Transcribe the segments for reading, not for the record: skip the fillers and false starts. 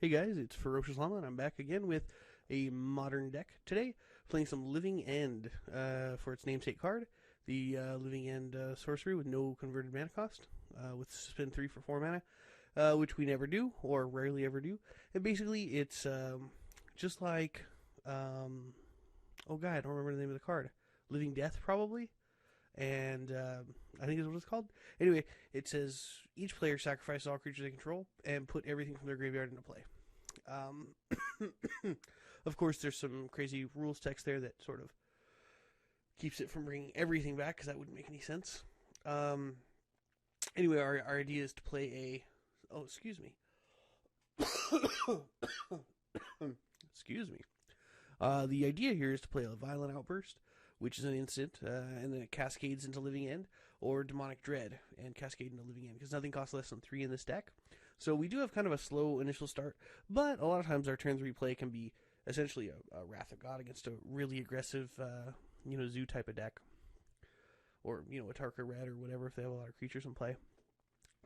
Hey guys, it's Ferociousllama, and I'm back again with a modern deck today, playing some Living End for its namesake card, the Living End sorcery with no converted mana cost, with spend 3 for 4 mana, which we never do, or rarely ever do. And basically, it's just like, oh god, I don't remember the name of the card. Living Death, probably? And I think is what it's called. Anyway, it says each player sacrifices all creatures they control and put everything from their graveyard into play. Of course, there's some crazy rules text there that sort of keeps it from bringing everything back because that wouldn't make any sense. Anyway, our idea is to play a. Oh, excuse me. Excuse me. The idea here is to play a Violent Outburst, which is an instant, and then it cascades into Living End, or Demonic Dread, and cascade into Living End, because nothing costs less than 3 in this deck. So we do have kind of a slow initial start, but a lot of times our turn 3 play can be essentially a Wrath of God against a really aggressive, zoo type of deck. Or, a Tarka Red or whatever if they have a lot of creatures in play.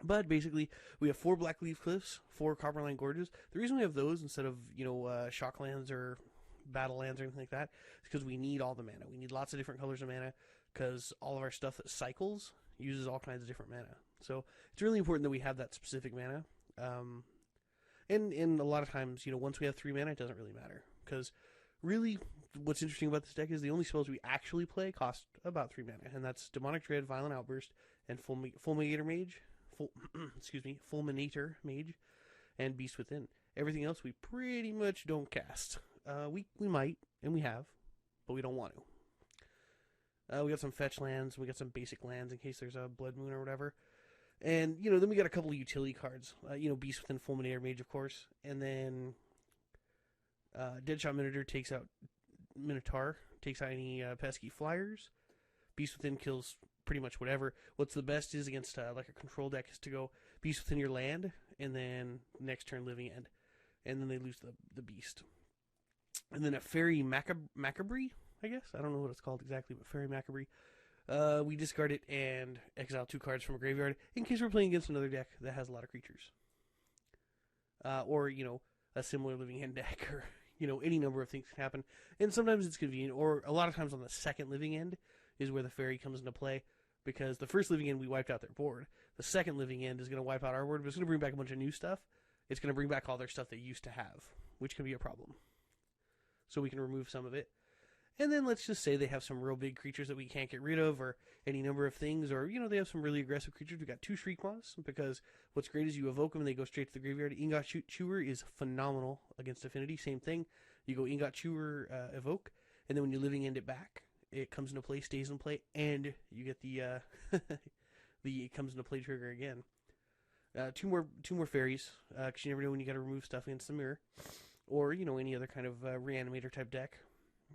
But basically, we have 4 Blackleaf Cliffs, 4 Copperline Gorges. The reason we have those instead of, Shocklands or Battle Lands or anything like that is because we need all the mana. We need lots of different colors of mana because all of our stuff that cycles uses all kinds of different mana. So it's really important that we have that specific mana. And a lot of times, once we have 3 mana, it doesn't really matter. Because really, what's interesting about this deck is the only spells we actually play cost about 3 mana. And that's Demonic Dread, Violent Outburst, and Fulminator Mage. Fulminator Mage, and Beast Within. Everything else we pretty much don't cast. We might, and we have, but we don't want to. We got some fetch lands, we got some basic lands in case there's a Blood Moon or whatever. And, then we got a couple of utility cards. Beast Within, Fulminator Mage, of course. And then Deadshot Minotaur takes out any pesky flyers. Beast Within kills pretty much whatever. What's the best is against like a control deck is to go Beast Within your land, and then next turn Living End. And then they lose the Beast. And then a Fairy Macabre, I guess? I don't know what it's called exactly, but Fairy Macabre. We discard it and exile 2 cards from a graveyard in case we're playing against another deck that has a lot of creatures. Or, a similar Living End deck, or, any number of things can happen. And sometimes it's convenient, or a lot of times on the second Living End is where the Fairy comes into play, because the first Living End we wiped out their board. The second Living End is going to wipe out our board, but it's going to bring back a bunch of new stuff. It's going to bring back all their stuff they used to have, which can be a problem. So we can remove some of it. And then let's just say they have some real big creatures that we can't get rid of, or any number of things, or, they have some really aggressive creatures. We got 2 Shriekmaws, because what's great is you evoke them and they go straight to the graveyard. Ingot Chewer is phenomenal against Affinity. Same thing. You go Ingot Chewer, evoke, and then when you're Living End it back, it comes into play, stays in play, and you get the it comes into play trigger again. Two more fairies, because you never know when you got to remove stuff against the mirror, or any other kind of reanimator type deck.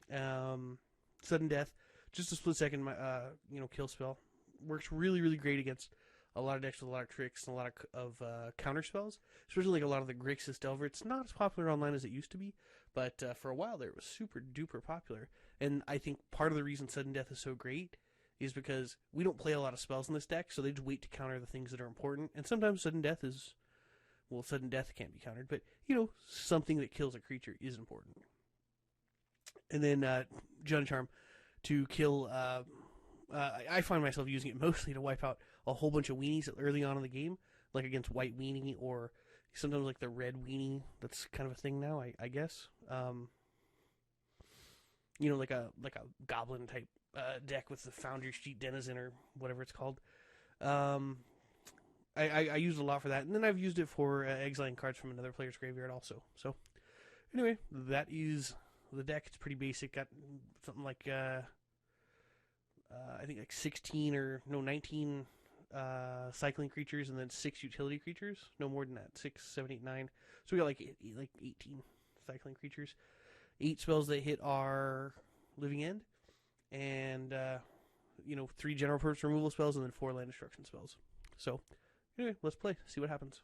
Sudden Death, just a split second, kill spell, works really really great against a lot of decks with a lot of tricks and a lot of counter spells, especially like a lot of the Grixis Delver. It's not as popular online as it used to be, but for a while there it was super duper popular. And I think part of the reason Sudden Death is so great is because we don't play a lot of spells in this deck, so they just wait to counter the things that are important. And sometimes Sudden Death can't be countered, but something that kills a creature is important. And then Jund Charm to kill. I find myself using it mostly to wipe out a whole bunch of weenies early on in the game, like against White Weenie, or sometimes like the Red Weenie. That's kind of a thing now, I guess. Like a Goblin type deck with the Foundry Street Denizen or whatever it's called. I use it a lot for that, and then I've used it for exiling cards from another player's graveyard also. So anyway, that is the deck. It's pretty basic. Got something like I think like 19 cycling creatures, and then 6 utility creatures. No more than that. 6, 7, 8, 9. So we got like 18 cycling creatures. 8 spells that hit our Living End, and 3 general purpose removal spells, and then 4 land destruction spells. So anyway, let's play. See what happens.